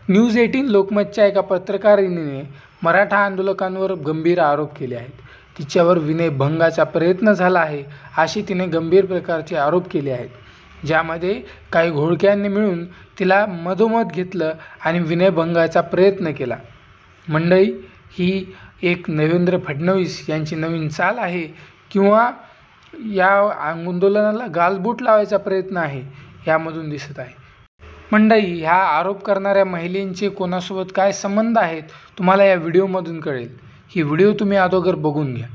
News 18 लोकमतच्या एका पत्रकारिणीने मराठा आंदोलकांवर गंभीर आरोप केले आहेत। तिच्यावर विनयभंगाचा प्रयत्न झाला आहे अशी तिने गंभीर प्रकारचे आरोप केले आहेत, ज्यामध्ये काही घोळक्यांनी मिळून तिला मधोमध घेतलं आणि विनयभंगाचा प्रयत्न केला। मंडळी, ही एक देवेंद्र फडणवीस यांची नवीन चाल आहे किंवा या आंदोलनाला गालबोट लावायचा प्रयत्न आहे यामधून दिसत आहे। मंडळी, ह्या आरोप करणाऱ्या महिलेंचे कोणासोबत काय संबंध आहेत तुम्हाला या व्हिडिओमधून कळेल। ही व्हिडिओ तुम्ही अगोदर बघून घ्या।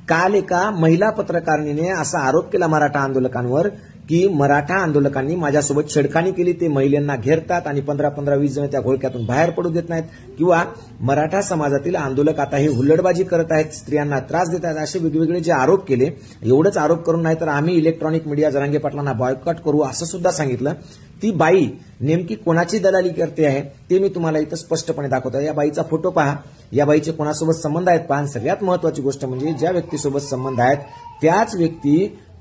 काल एका महिला पत्रकारिणीने असा आरोप केला मराठा आंदोलकांवर की मराठा आंदोलकांनी माझ्यासोबत छेडखानी केली, ते महिलांना घेरतात आणि 15-15-20 जण त्या घोळक्यातून बाहेर पडू देत नाहीत, किंवा मराठा समाजातील आंदोलक आता हे हुल्लडबाजी करत आहेत, स्त्रियांना त्रास देत आहेत, असे वेगवेगळे जे आरोप केले। एवढंच आरोप करून नाही तर आम्ही इलेक्ट्रॉनिक मीडिया जरांगे पाटलांना बॉयकॉट करू असं सुद्धा सांगितलं। ती बाई नेमकी कोणाची दलाली करते आहे ते मी तुम्हाला इथं स्पष्टपणे दाखवतो। या बाईचा फोटो पहा, या बाईचे कोणासोबत संबंध आहेत पहा। सगळ्यात महत्वाची गोष्ट म्हणजे ज्या व्यक्तीसोबत संबंध आहेत त्याच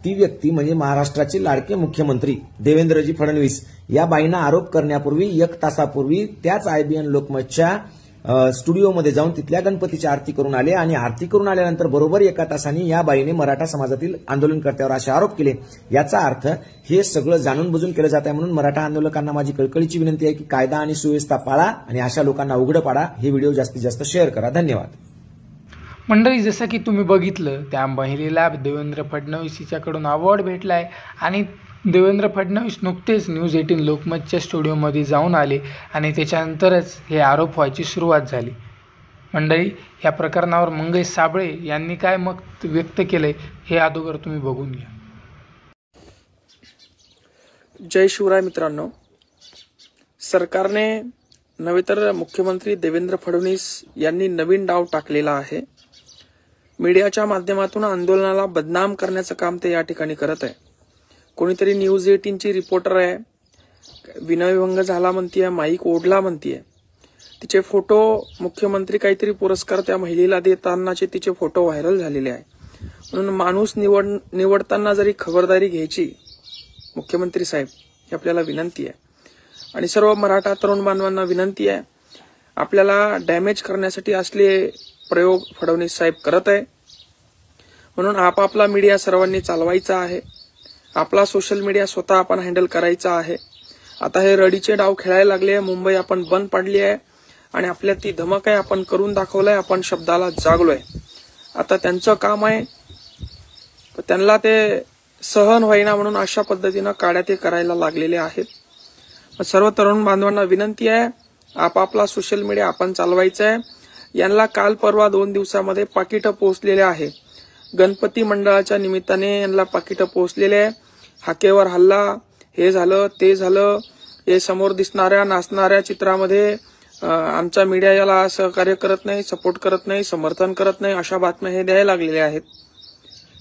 ती व्यक्ती म्हणजे महाराष्ट्राचे लाडके मुख्यमंत्री देवेंद्रजी फडणवीस। या बाईंना आरोप करण्यापूर्वी 1 तासापूर्वी त्याच IBN लोकमतच्या स्टुडिओमध्ये जाऊन तिथल्या गणपतीची आरती करून आले आणि आरती करून आल्यानंतर बरोबर 1 तासांनी या बाईने मराठा समाजातील आंदोलनकर्त्यावर असे आरोप केले। याचा अर्थ हे सगळं जाणून बुजून केलं जात आहे। म्हणून मराठा आंदोलकांना माझी कळकळीची विनंती आहे की कायदा आणि सुव्यवस्था पाळा आणि अशा लोकांना उघड पाडा। हे व्हिडिओ जास्तीत जास्त शेअर करा। धन्यवाद। मंडळी, जसं की तुम्ही बघितलं, त्या महिलेला देवेंद्र फडणवीस यांच्याकडून अवॉर्ड भेटलाय आणि देवेंद्र फडणवीस नुकतेच न्यूज 18 लोकमतच्या स्टुडिओमध्ये जाऊन आले आणि त्याच्यानंतरच हे आरोप व्हायची सुरुवात झाली। मंडळी, या प्रकरणावर मंगेश साबळे यांनी काय मत व्यक्त केले हे अगोदर तुम्ही बघून घ्या। जय शिवराय मित्रांनो, सरकारने नव्हे तर मुख्यमंत्री देवेंद्र फडणवीस यांनी नवीन डाव टाकलेला आहे। मीडियाच्या माध्यमातून आंदोलनाला बदनाम करण्याचं काम ते या ठिकाणी करत आहे। कोणीतरी न्यूज 18ची रिपोर्टर आहे, विनयभंग झाला म्हणतीये, माईक ओढला म्हणतीये, तिचे फोटो मुख्यमंत्री काहीतरी पुरस्कार त्या महिलेला देतानाचे तिचे फोटो व्हायरल झालेले आहे। म्हणून माणूस निवडताना जरी खबरदारी घ्यायची मुख्यमंत्री साहेब, ही आपल्याला विनंती आहे। आणि सर्व मराठा तरुण बांधवांना विनंती आहे, आपल्याला डॅमेज करण्यासाठी असले प्रयोग फडणवीस साहेब करत आहे। म्हणून आपापला मीडिया सर्वांनी चालवायचा आहे, आपला सोशल मीडिया स्वतः आपण हँडल करायचा आहे। आता हे रडीचे डाव खेळायला लागले, मुंबई आपण बंद पाडली आहे आणि आपल्या ती धमक आहे, आपण करून दाखवलंय, आपण शब्दाला जागलोय। आता त्यांचं काम आहे, त्यांना ते सहन होईना म्हणून अशा पद्धतीनं काड्या ते करायला लागलेले आहेत। सर्व तरुण बांधवांना विनंती आहे, आपापला सोशल मीडिया आपण चालवायचा आहे। यांना काल परवा 2 दिवसामध्ये पाकिटं पोहोचलेले आहे। गणपती मंडळाच्या निमित्ताने यांना पाकिटं पोहोचलेले आहे। हाकेवर हल्ला, हे झालं ते झालं, हे समोर दिसणाऱ्या नाचणाऱ्या चित्रामध्ये आमचा मीडिया याला सहकार्य करत नाही, सपोर्ट करत नाही, समर्थन करत नाही, अशा बातम्या हे द्यायला लागलेल्या आहेत।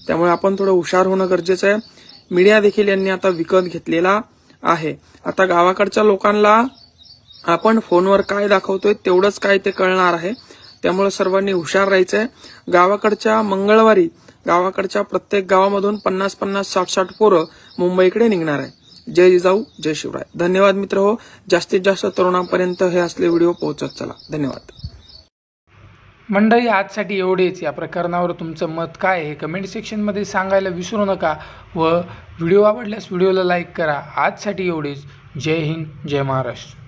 त्यामुळे आपण थोडं हुशार होणं गरजेचं आहे। मीडिया देखील यांनी आता विकत घेतलेला आहे। आता गावाकडच्या लोकांना आपण फोनवर काय दाखवतोय तेवढंच काय ते कळणार आहे, त्यामुळे सर्वांनी हुशार राहायचंय। गावाकडच्या मंगळवारी गावाकडच्या प्रत्येक गावामधून 50-50, 60-60 पोरं मुंबईकडे निघणार आहे। जय जिजाऊ, जय शिवराय। धन्यवाद मित्र हो, जास्तीत जास्त तरुणांपर्यंत हे असले व्हिडिओ पोहोचत चला। धन्यवाद। मंडळी, आजसाठी एवढेच। या प्रकरणावर तुमचं मत काय आहे कमेंट सेक्शनमध्ये सांगायला विसरू नका व व्हिडिओ आवडल्यास व्हिडिओला लाईक करा। आजसाठी एवढेच। जय हिंद, जय महाराष्ट्र।